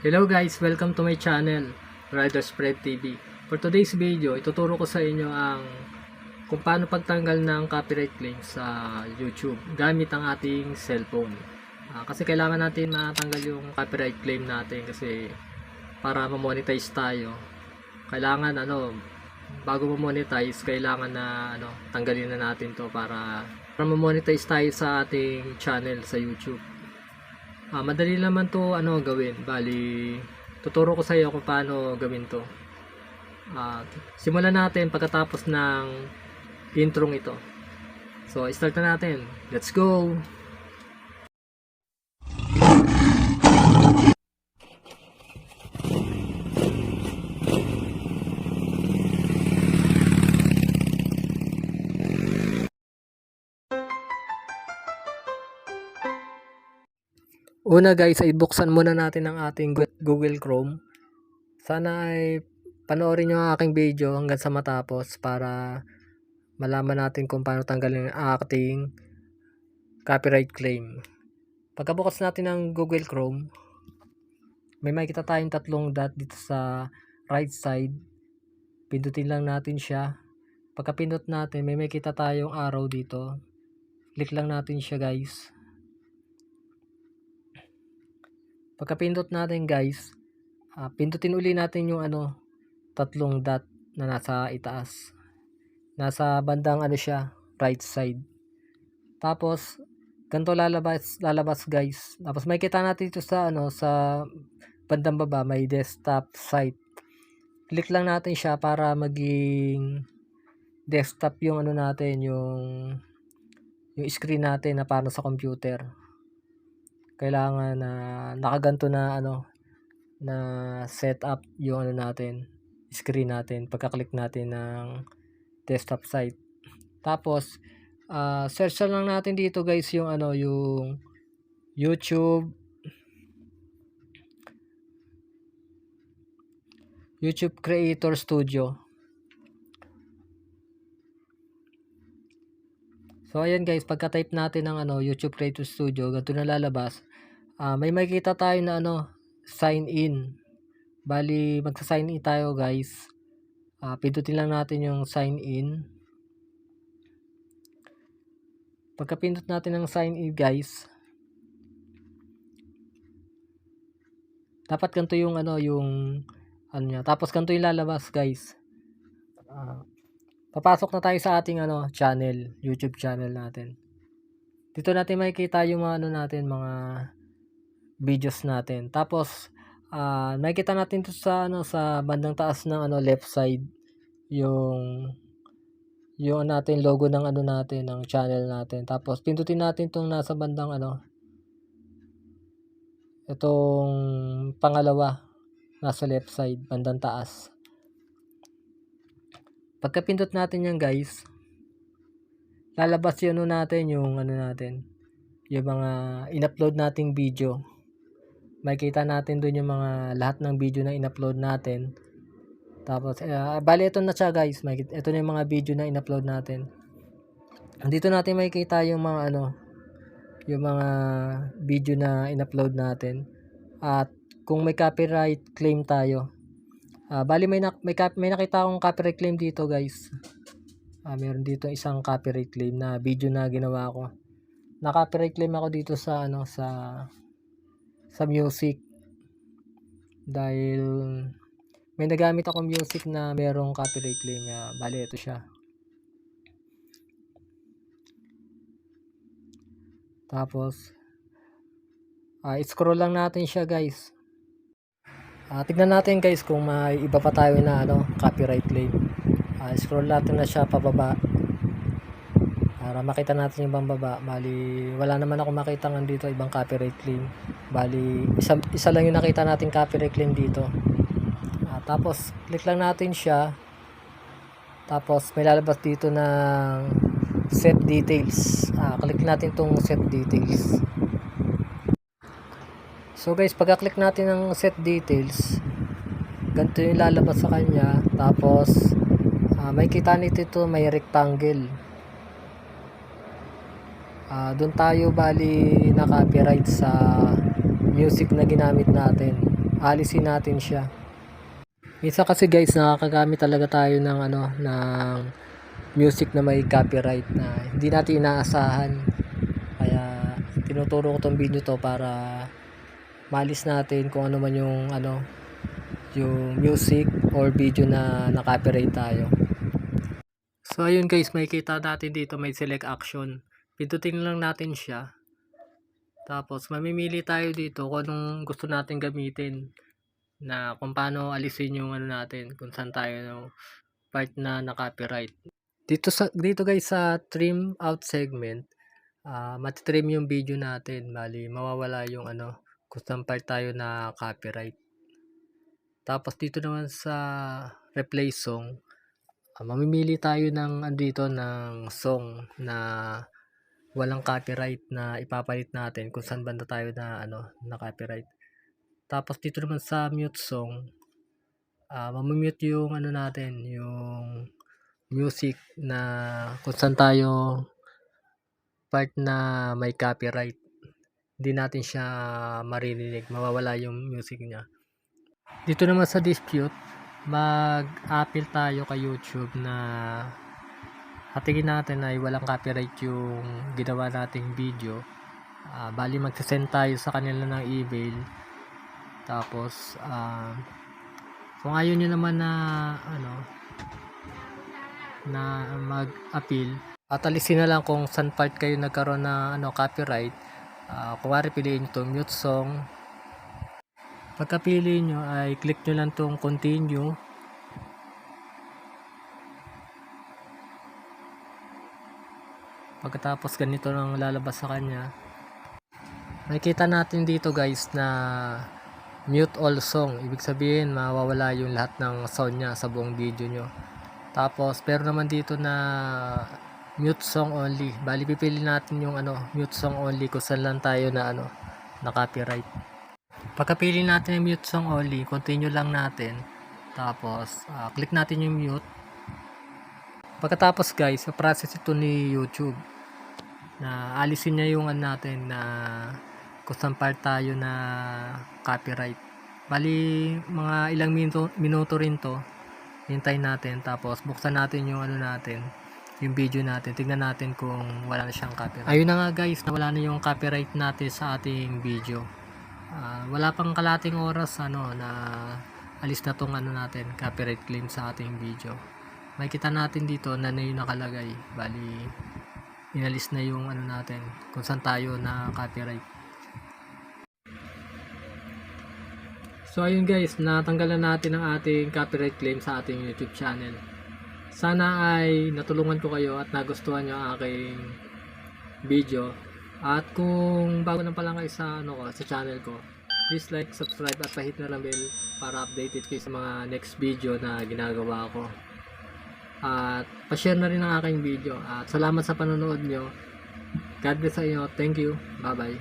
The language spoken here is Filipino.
Hello guys, welcome to my channel, Rider Spread TV. For today's video, ituturo ko sa inyo ang kung paano pagtanggal ng copyright claim sa YouTube gamit ang ating cellphone. Kasi kailangan natin matanggal yung copyright claim natin kasi para ma-monetize tayo. Kailangan bago ma-monetize, kailangan na tanggalin na natin to para ma-monetize tayo sa ating channel sa YouTube. Madali naman to gawin. Bali, tuturo ko sa iyo kung paano gawin to. Simulan natin pagkatapos ng introng ito. So, start na natin. Let's go! Una guys, ay buksan muna natin ang ating Google Chrome. Sana ay panoorin nyo ang aking video hanggang sa matapos para malaman natin kung paano tanggalin ang ating copyright claim. Pagkabukas natin ng Google Chrome, may makikita tayong tatlong dot dito sa right side. Pindutin lang natin siya. Pagkapindot natin, may makikita tayong arrow dito. Click lang natin siya guys. Pagkapindot natin guys, pindutin uli natin yung tatlong dot na nasa itaas. Nasa bandang siya, right side. Tapos ganito lalabas guys. Tapos makikita natin dito sa sa bandang baba may desktop site. Click lang natin siya para maging desktop yung natin, yung screen natin na para sa computer. Kailangan na nakaganto na na setup yung natin, screen natin pagka-click natin ng desktop site. Tapos search lang natin dito guys yung yung YouTube Creator Studio. So ayan guys, pagka-type natin ng YouTube Creator Studio, ganito na lalabas. May makikita tayo na sign in. Bali, magsa-sign in tayo guys. Pindutin lang natin yung sign in. Pagka-pindot natin ng sign in guys, dapat ganito yung yung niya. Tapos ganito yung lalabas guys. Papasok na tayo sa ating channel, YouTube channel natin. Dito natin makikita yung mga natin, mga videos natin. Tapos nakikita natin to sa sa bandang taas ng left side yung natin logo ng natin, ng channel natin. Tapos pindutin natin tong nasa bandang itong pangalawa nasa left side bandang taas. Pagka-pindot natin yan guys, lalabas yung natin, yung natin, yung mga in-upload nating video. Makikita natin doon yung mga lahat ng video na in-upload natin. Tapos bali ito na siya guys, ito na yung mga video na in-upload natin. Dito natin makikita yung mga yung mga video na in-upload natin. At kung may copyright claim tayo, bali may nakita akong copyright claim dito guys. Meron dito isang copyright claim na video na ginawa ko. Na-copyright claim ako dito sa sa music dahil may nagamit ako music na merong copyright claim na bali ito siya. Tapos scroll lang natin siya guys. Tignan natin guys kung may iba pa tayo na copyright claim. Scroll natin na siya pababa para makita natin yung baba. Bali wala naman ako makita dito ibang copyright claim. Bali isa lang yung nakita natin copyright claim dito. Tapos click lang natin siya. Tapos may lalabas dito ng set details. Click natin tong set details. So guys, pagka-click natin ng set details, ganito yung lalabas sa kanya. Tapos may kita nito may rectangle. Doon tayo bali na copyright sa music na ginamit natin. alisin natin siya. Minsan kasi guys, nakakagamit talaga tayo ng ng music na may copyright na hindi natin inaasahan. Kaya tinuturo ko tong video to para maalis natin kung ano man yung music or video na na-copyright tayo. So ayun guys, makikita natin dito may select action. Pindutin lang natin siya. Tapos mamimili tayo dito kung anong gusto natin gamitin, na kung paano alisin yung natin, kung saan tayo part na na-copyright. Dito guys sa trim out segment, matitrim yung video natin, bali mawawala yung kung saan part tayo na copyright. Tapos dito naman sa replay song, mamimili tayo ng ng song na walang copyright na ipapalit natin kung saan banda tayo na na copyright. Tapos dito naman sa mute song, mamimute yung natin, yung music na kung saan tayo part na may copyright. Hindi natin siya maririnig, mawawala yung music niya. Dito naman sa dispute, mag-appeal tayo kay YouTube na hatingin natin ay walang copyright yung ginawa nating video. Bali magsasend tayo sa kanila ng email. Tapos kung ayaw nyo naman na na mag-appeal, at alisin na lang kung saan part kayo nagkaroon na copyright. Kung wari piliin nyo itong mute song. Pagkapili nyo ay click nyo lang itong continue. Pagkatapos ganito lang lalabas sa kanya. Makikita natin dito guys na mute all song. Ibig sabihin mawawala yung lahat ng sound nya sa buong video nyo. Tapos pero naman dito na mute song only. Bali pipili natin yung mute song only kung saan lang tayo na na copyright. Pagkapili natin yung mute song only, continue lang natin. Tapos click natin yung mute. Pagkatapos guys, process ito ni YouTube na alisin niya yung natin na kung saan part tayo na copyright. Bali mga ilang minuto rin to. Hintayin natin, tapos buksan natin yung natin, yung video natin. Tingnan natin kung wala na siyang copyright. Ayun na nga guys, na wala na yung copyright natin sa ating video. Wala pang kalating oras na alis na tong natin, copyright claim sa ating video. Makikita natin dito na yung nakalagay. Bali inalis na yung natin, kung saan tayo na copyright. So ayun guys, natanggalan natin ang ating copyright claim sa ating YouTube channel. Sana ay natulungan ko kayo at nagustuhan nyo ang aking video. At kung bago na pala kayo sa sa channel ko, please like, subscribe at pahit na lang bell para updated kayo sa mga next video na ginagawa ko. At pa-share na rin ang aking video. At salamat sa panonood nyo. God bless sa inyo. Thank you. Bye bye.